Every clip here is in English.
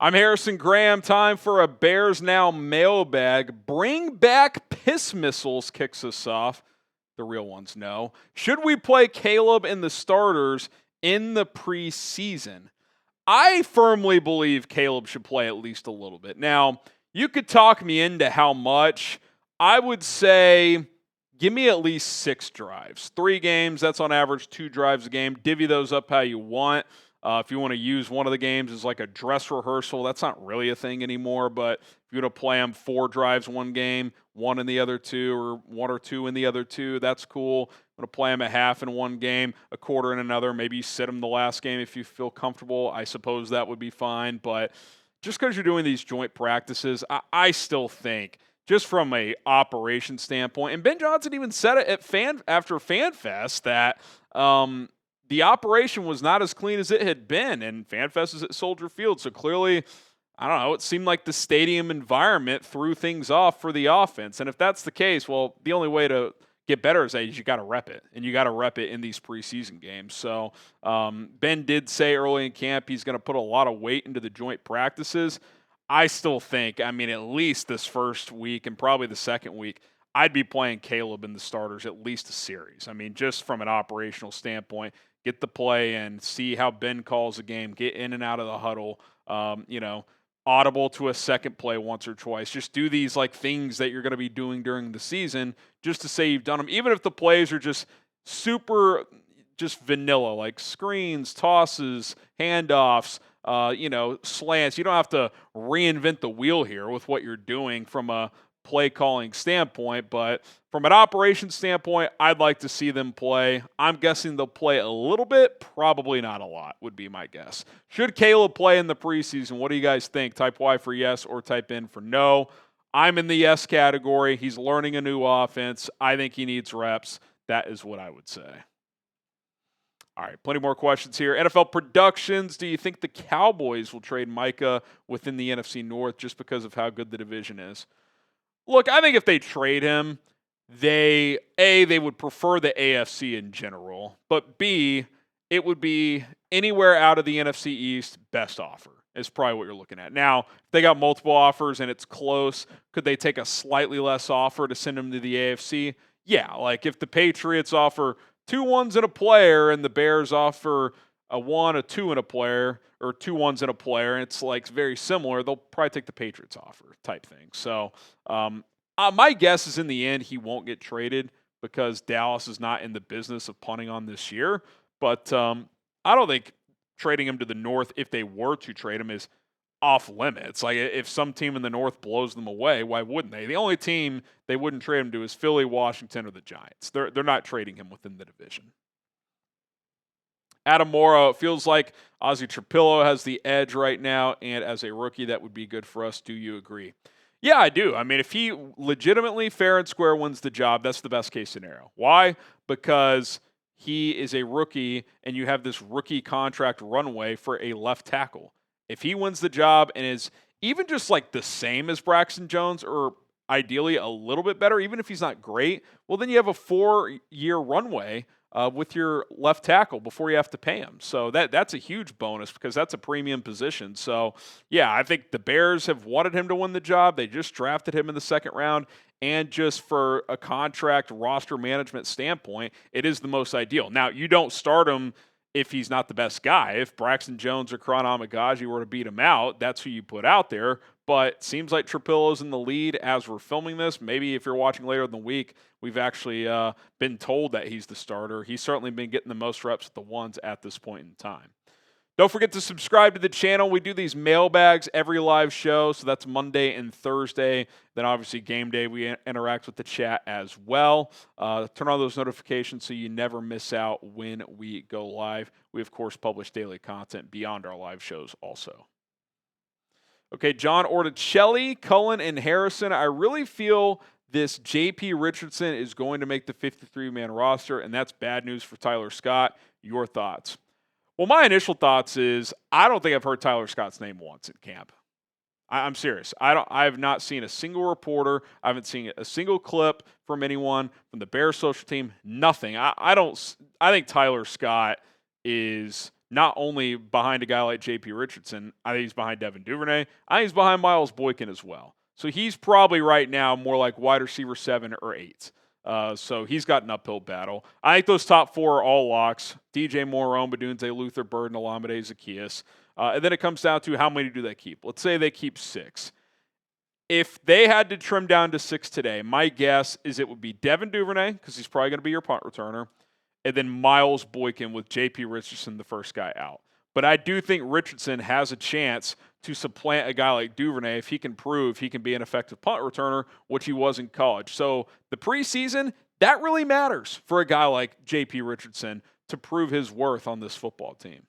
I'm Harrison Graham. Time for a Bears Now mailbag. Bring back piss missiles kicks us off. The real ones know. Should we play Caleb in the starters in the preseason? I firmly believe Caleb should play at least a little bit. Now, you could talk me into how much. I would say give me at least 6 drives. 3 games, that's on average 2 drives a game. Divvy those up how you want. If you want to use one of the games as like a dress rehearsal, that's not really a thing anymore. But if you're going to play them 4 drives one game, 1 in the other 2, or 1 or 2 in the other 2, that's cool. I'm going to play them a half in one game, a quarter in another. Maybe you sit them the last game if you feel comfortable. I suppose that would be fine. But just because you're doing these joint practices, I still think, just from a operation standpoint, and Ben Johnson even said it at after FanFest that the operation was not as clean as it had been, and FanFest is at Soldier Field, so clearly, I don't know, it seemed like the stadium environment threw things off for the offense. And if that's the case, well, the only way to get better is you got to rep it, and you got to rep it in these preseason games. So Ben did say early in camp he's going to put a lot of weight into the joint practices. I still think, at least this first week and probably the second week, I'd be playing Caleb in the starters at least a series. Just from an operational standpoint, get the play in, see how Ben calls the game, get in and out of the huddle, audible to a second play once or twice. Just do these things that you're going to be doing during the season just to say you've done them, even if the plays are just super just vanilla, like screens, tosses, handoffs, slants. You don't have to reinvent the wheel here with what you're doing from a play calling standpoint, but from an operations standpoint, I'd like to see them play. I'm guessing they'll play a little bit, probably not a lot, would be my guess. Should Caleb play in the preseason? What do you guys think? Type Y for yes or type N for no. I'm in the yes category. He's learning a new offense. I think he needs reps. That is what I would say. All right, plenty more questions here. NFL Productions, do you think the Cowboys will trade Micah within the NFC North just because of how good the division is? Look, I think if they trade him, they would prefer the AFC in general, but B, it would be anywhere out of the NFC East, best offer is probably what you're looking at. Now, if they got multiple offers and it's close, could they take a slightly less offer to send him to the AFC? Yeah, if the Patriots offer 2 ones and a player and the Bears offer a 1, a 2 and a player, or 2 ones and a player, and it's very similar, they'll probably take the Patriots offer type thing. So my guess is in the end he won't get traded because Dallas is not in the business of punting on this year. But I don't think trading him to the North, if they were to trade him, is off limits. If some team in the North blows them away, why wouldn't they? The only team they wouldn't trade him to is Philly, Washington, or the Giants. They're not trading him within the division. Adam Morrow, it feels like Ozzy Trapilo has the edge right now, and as a rookie, that would be good for us. Do you agree? Yeah, I do. If he legitimately fair and square wins the job, that's the best case scenario. Why? Because he is a rookie, and you have this rookie contract runway for a left tackle. If he wins the job and is even just the same as Braxton Jones, or ideally a little bit better, even if he's not great, well, then you have a 4-year runway with your left tackle before you have to pay him. So that's a huge bonus because that's a premium position. So, yeah, I think the Bears have wanted him to win the job. They just drafted him in the second round. And just for a contract roster management standpoint, it is the most ideal. Now, you don't start him if he's not the best guy. If Braxton Jones or Kron Amagaji were to beat him out, that's who you put out there. But it seems like Trapilo's in the lead as we're filming this. Maybe if you're watching later in the week, we've actually been told that he's the starter. He's certainly been getting the most reps at the ones at this point in time. Don't forget to subscribe to the channel. We do these mailbags every live show, so that's Monday and Thursday. Then obviously game day, we interact with the chat as well. Turn on those notifications so you never miss out when we go live. We, of course, publish daily content beyond our live shows also. Okay, John Orticelli, Cullen, and Harrison. I really feel this JP Richardson is going to make the 53-man roster, and that's bad news for Tyler Scott. Your thoughts? Well, my initial thoughts is I don't think I've heard Tyler Scott's name once at camp. I'm serious. I have not seen a single reporter. I haven't seen a single clip from anyone from the Bears social team. Nothing. I think Tyler Scott is not only behind a guy like JP Richardson, I think he's behind Devin Duvernay. I think he's behind Miles Boykin as well. So he's probably right now more like wide receiver 7 or 8. So he's got an uphill battle. I think those top 4 are all locks. DJ Moore, Badunze, Luther Bird, and Olamide Zaccheaus. And then it comes down to how many do they keep? Let's say they keep 6. If they had to trim down to 6 today, my guess is it would be Devin Duvernay, because he's probably going to be your punt returner, and then Miles Boykin with JP Richardson, the first guy out. But I do think Richardson has a chance to supplant a guy like Duvernay if he can prove he can be an effective punt returner, which he was in college. So the preseason, that really matters for a guy like JP Richardson to prove his worth on this football team.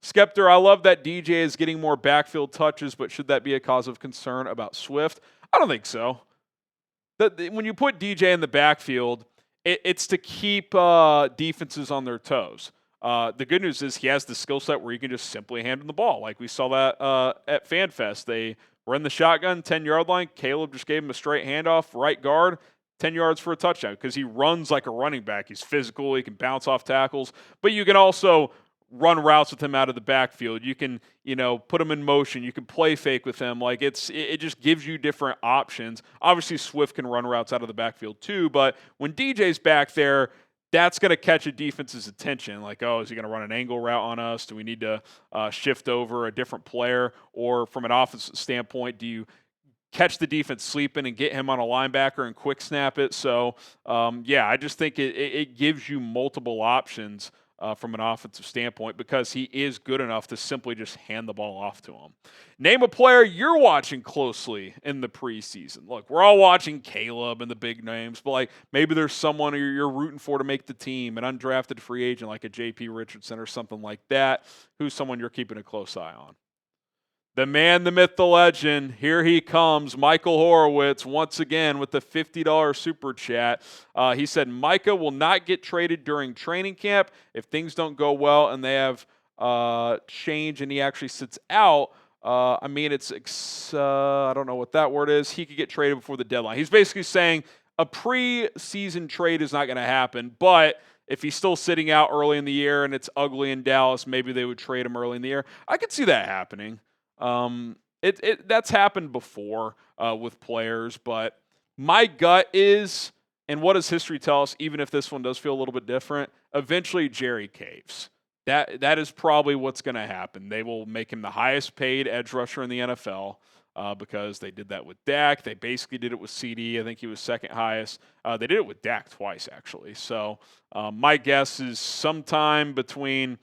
Skeptor, I love that DJ is getting more backfield touches, but should that be a cause of concern about Swift? I don't think so. When you put DJ in the backfield, it's to keep defenses on their toes. The good news is he has the skill set where he can just simply hand him the ball. Like we saw that at FanFest. They were in the shotgun, 10-yard line. Caleb just gave him a straight handoff, right guard, 10 yards for a touchdown because he runs like a running back. He's physical. He can bounce off tackles. But you can also run routes with him out of the backfield. You can, put him in motion. You can play fake with him. Like it just gives you different options. Obviously, Swift can run routes out of the backfield too, but when DJ's back there, that's going to catch a defense's attention. Like, oh, is he going to run an angle route on us? Do we need to shift over a different player? Or from an offensive standpoint, do you catch the defense sleeping and get him on a linebacker and quick snap it? So, I just think it gives you multiple options from an offensive standpoint because he is good enough to simply just hand the ball off to him. Name a player you're watching closely in the preseason. Look, we're all watching Caleb and the big names, but maybe there's someone you're rooting for to make the team, an undrafted free agent like a JP Richardson or something like that. Who's someone you're keeping a close eye on? The man, the myth, the legend, here he comes, Michael Horowitz, once again with the $50 super chat. He said, Micah will not get traded during training camp if things don't go well and they have change and he actually sits out. I don't know what that word is. He could get traded before the deadline. He's basically saying a preseason trade is not going to happen, but if he's still sitting out early in the year and it's ugly in Dallas, maybe they would trade him early in the year. I could see that happening. That's happened before with players, but my gut is, and what does history tell us, even if this one does feel a little bit different, eventually Jerry caves. That is probably what's going to happen. They will make him the highest paid edge rusher in the NFL because they did that with Dak. They basically did it with CD. I think he was second highest. They did it with Dak twice, actually. So my guess is sometime between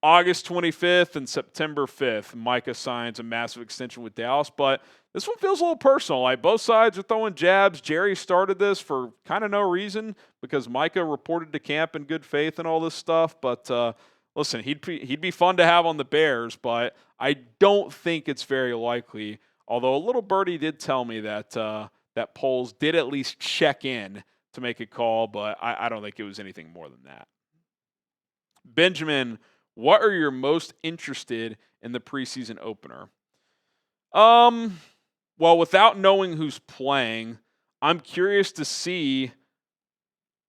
August 25th and September 5th, Micah signs a massive extension with Dallas. But this one feels a little personal. Like both sides are throwing jabs. Jerry started this for kind of no reason because Micah reported to camp in good faith and all this stuff. But listen, he'd be fun to have on the Bears, but I don't think it's very likely. Although a little birdie did tell me that that Poles did at least check in to make a call, but I don't think it was anything more than that. Benjamin, what are you most interested in the preseason opener? Well, without knowing who's playing, I'm curious to see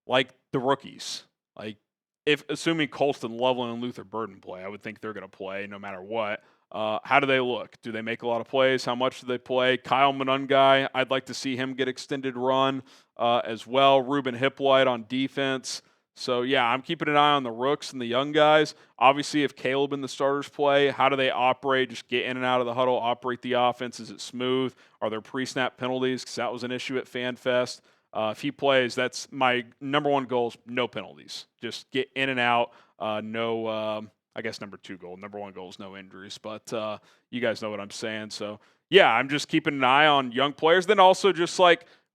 the rookies. If assuming Colston, Loveland, and Luther Burden play, I would think they're going to play no matter what. How do they look? Do they make a lot of plays? How much do they play? Kyle Monungai, I'd like to see him get extended run as well. Ruben Hippolyte on defense. So, I'm keeping an eye on the rooks and the young guys. Obviously, if Caleb and the starters play, how do they operate? Just get in and out of the huddle, operate the offense. Is it smooth? Are there pre-snap penalties? Because that was an issue at FanFest. If he plays, that's my number one goal is no penalties. Just get in and out. I guess number 2 goal. Number 1 goal is no injuries. But you guys know what I'm saying. So, I'm just keeping an eye on young players. Then also just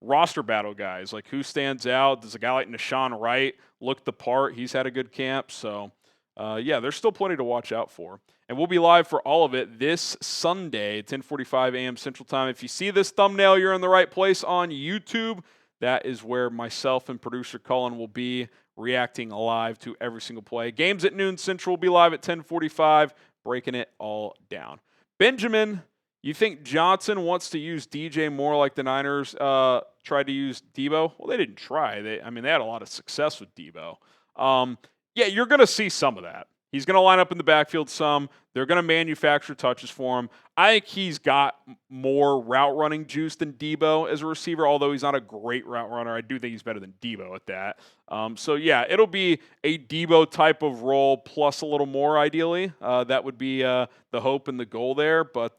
roster battle guys. Who stands out? Does a guy like Nashawn Wright look the part? He's had a good camp. So, there's still plenty to watch out for. And we'll be live for all of it this Sunday, 10:45 a.m. Central Time. If you see this thumbnail, you're in the right place on YouTube. That is where myself and producer Cullen will be reacting live to every single play. Games at noon Central will be live at 10:45, breaking it all down. Benjamin, you think Johnson wants to use DJ more like the Niners tried to use Deebo? Well, they didn't try. They had a lot of success with Deebo. Yeah, you're going to see some of that. He's going to line up in the backfield some. They're going to manufacture touches for him. I think he's got more route running juice than Deebo as a receiver, although he's not a great route runner. I do think he's better than Deebo at that. So, yeah, it'll be a Deebo type of role plus a little more, ideally. That would be the hope and the goal there. But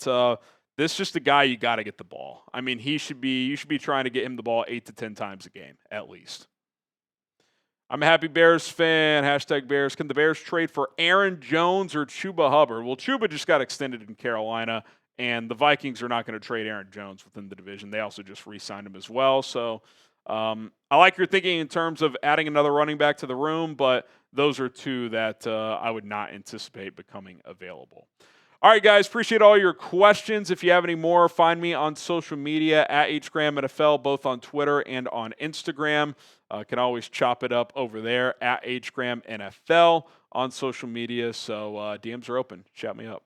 this is just a guy you got to get the ball. I mean, you should be trying to get him the ball 8 to 10 times a game, at least. I'm a happy Bears fan. Hashtag Bears. Can the Bears trade for Aaron Jones or Chubba Hubbard? Well, Chubba just got extended in Carolina, and the Vikings are not going to trade Aaron Jones within the division. They also just re-signed him as well. So I like your thinking in terms of adding another running back to the room, but those are two that I would not anticipate becoming available. All right, guys, appreciate all your questions. If you have any more, find me on social media at HGramNFL, both on Twitter and on Instagram. Can always chop it up over there at HGramNFL on social media. So DMs are open. Shout me up.